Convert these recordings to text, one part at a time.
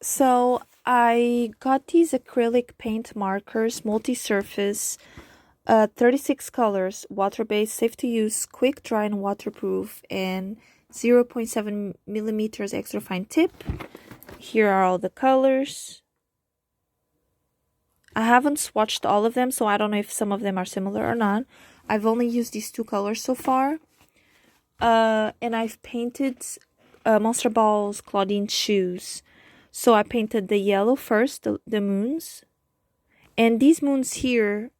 So I got these acrylic paint markers, multi-surface, 36 colors, water-based, safe to use, quick dry and waterproof, and 0.7 millimeters extra fine tip. Here are all the colors. I haven't swatched all of them, so I don't know if some of them are similar or not. I've only used these two colors so far. And I've painted Monster Ball's Claudine shoes. So I painted the yellow first, the moons. And these moons here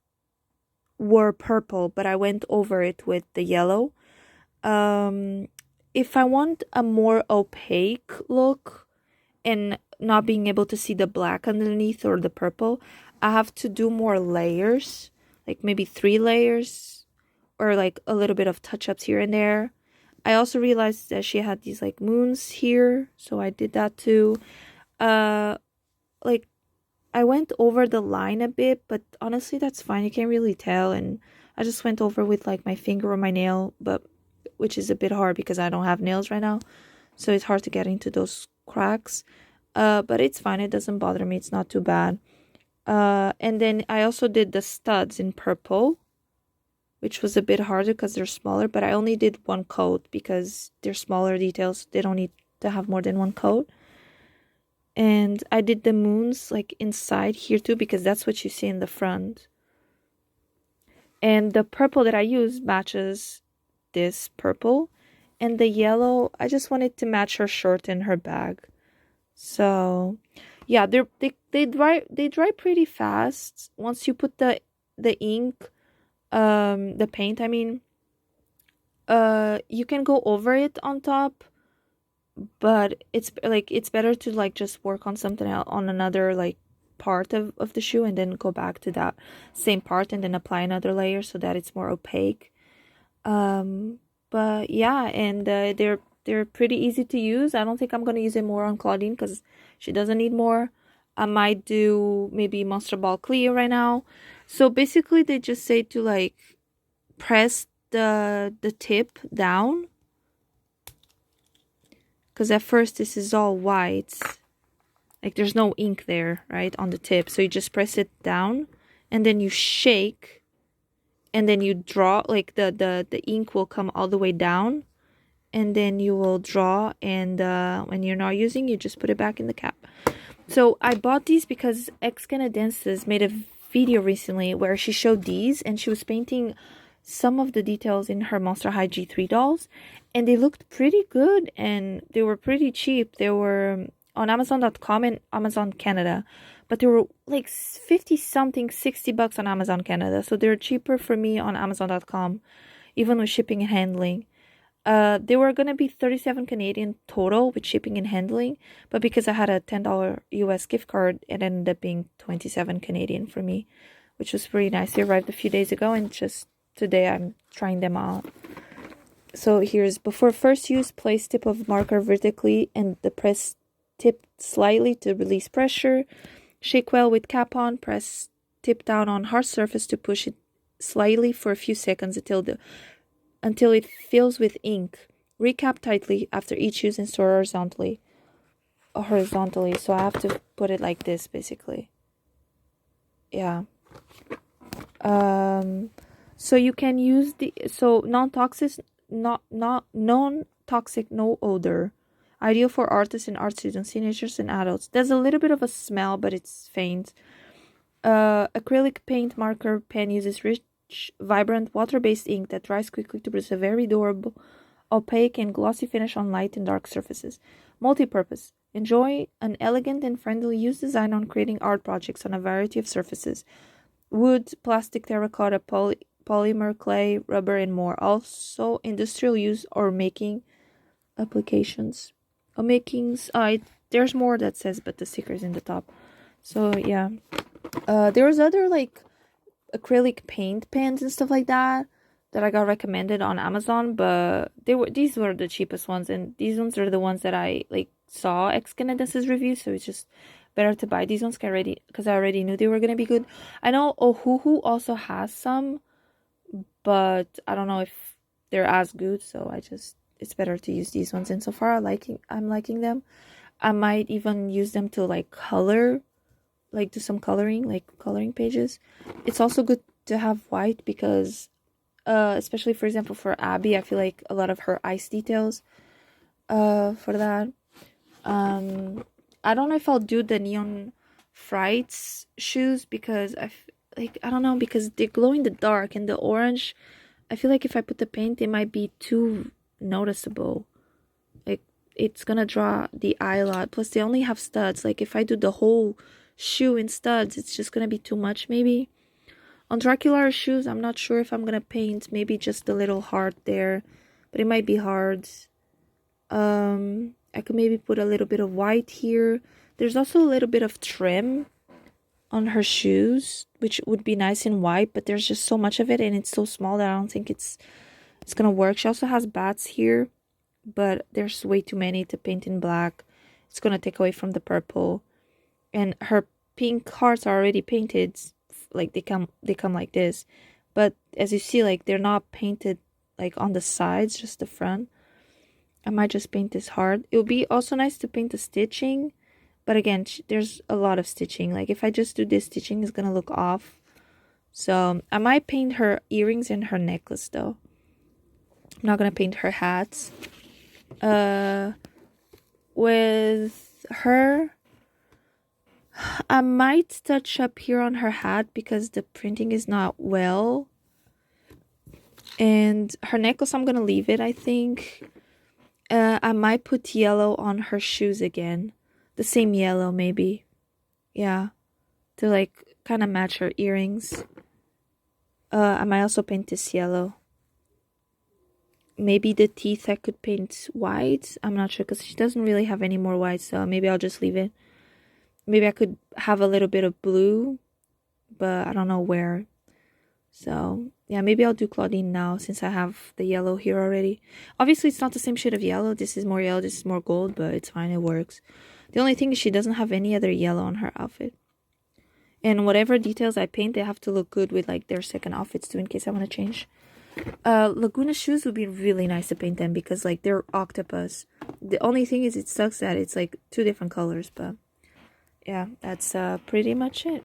were purple, but I went over it with the yellow. If I want a more opaque look and not being able to see the black underneath or the purple, I have to do more layers, like maybe 3 layers or like a little bit of touch-ups here and there. I also realized that she had these like moons here, so I did that too. Like I went over the line a bit, but honestly that's fine. You can't really tell, and I just went over with like my finger or my nail, but which is a bit hard because I don't have nails right now. So it's hard to get into those cracks. But it's fine. It doesn't bother me. It's not too bad. And then I also did the studs in purple, which was a bit harder because they're smaller, but I only did one coat because they're smaller details. They don't need to have more than one coat. And I did the moons like inside here too because that's what you see in the front. And the purple that I used matches this purple. And the yellow, I just wanted to match her shirt and her bag. So yeah, they dry pretty fast once you put the ink, the paint, I mean. You can go over it on top, but it's better to like just work on something else, on another like part of the shoe, and then go back to that same part and then apply another layer so that it's more opaque. But yeah, and they're pretty easy to use. I don't think I'm gonna use it more on Claudine because she doesn't need more. I might do maybe Monster Ball Cleo right now. So basically they just say to like press the tip down, because at first this is all white, like there's no ink there, right, on the tip. So you just press it down and then you shake and then you draw, like the ink will come all the way down, and then you will draw, and when you're not using, you just put it back in the cap. So I bought these because X Canadensis made a video recently where she showed these and she was painting some of the details in her Monster High G3 dolls, and they looked pretty good and they were pretty cheap. They were on Amazon.com and Amazon Canada, but they were like 50 something, $60 on Amazon Canada. So they're cheaper for me on Amazon.com, even with shipping and handling. They were gonna be 37 Canadian total with shipping and handling, but because I had a $10 US gift card, it ended up being 27 Canadian for me, which was pretty nice. They arrived a few days ago, and just today I'm trying them out. So here's before first use, place tip of marker vertically and the press tip slightly to release pressure. Shake well with cap on, press tip down on hard surface to push it slightly for a few seconds until it fills with ink. Recap tightly after each use and store horizontally. So I have to put it like this basically. Yeah. So you can use non-toxic, non-toxic, no odor. Ideal for artists and art students, teenagers and adults. There's a little bit of a smell, but it's faint. Acrylic paint marker pen uses rich, vibrant, water-based ink that dries quickly to produce a very durable, opaque, and glossy finish on light and dark surfaces. Multi-purpose. Enjoy an elegant and friendly use design on creating art projects on a variety of surfaces. Wood, plastic, terracotta, polymer, clay, rubber, and more. Also industrial use or making applications. Makings. There's more that says, but the sticker's in the top. So yeah. There's other like acrylic paint pens and stuff like that I got recommended on Amazon, but these were the cheapest ones, and these ones are the ones that I like saw X Canada's review, so it's just better to buy these ones because I already knew they were gonna be good. I know Ohuhu also has some, but I don't know if they're as good, so it's better to use these ones, and so far I'm liking them. I might even use them to like color, like do some coloring, like coloring pages. It's also good to have white because especially for example for Abby, I feel like a lot of her ice details for that. I don't know if I'll do the neon frights shoes because I don't know, because they glow in the dark, and the orange, I feel like if I put the paint it might be too noticeable. Like it's gonna draw the eye a lot. Plus they only have studs. Like if I do the whole shoe in studs, it's just gonna be too much maybe. On Dracula's shoes, I'm not sure if I'm gonna paint maybe just a little heart there, but it might be hard. I could maybe put a little bit of white here. There's also a little bit of trim on her shoes, which would be nice in white, but there's just so much of it and it's so small that I don't think it's gonna work. She also has bats here, but there's way too many to paint in black. It's gonna take away from the purple. And her pink hearts are already painted, like they come like this. But as you see, like they're not painted like on the sides, just the front. I might just paint this hard. It would be also nice to paint the stitching, but again, there's a lot of stitching. Like if I just do this stitching, it's gonna look off. So I might paint her earrings and her necklace though. I'm not gonna paint her hats. With her, I might touch up here on her hat because the printing is not well. And her necklace, I'm gonna leave it, I think. I might put yellow on her shoes again. The same yellow, maybe. Yeah. To like kind of match her earrings. I might also paint this yellow. Maybe the teeth I could paint white. I'm not sure because she doesn't really have any more white, so maybe I'll just leave it. Maybe I could have a little bit of blue, but I don't know where. So, yeah, maybe I'll do Claudine now since I have the yellow here already. Obviously, it's not the same shade of yellow. This is more yellow, this is more gold, but it's fine, it works. The only thing is she doesn't have any other yellow on her outfit. And whatever details I paint, they have to look good with like their second outfits too in case I want to change. Laguna shoes would be really nice to paint them because like they're octopus. The only thing is it sucks that it's like two different colors, but yeah, that's pretty much it.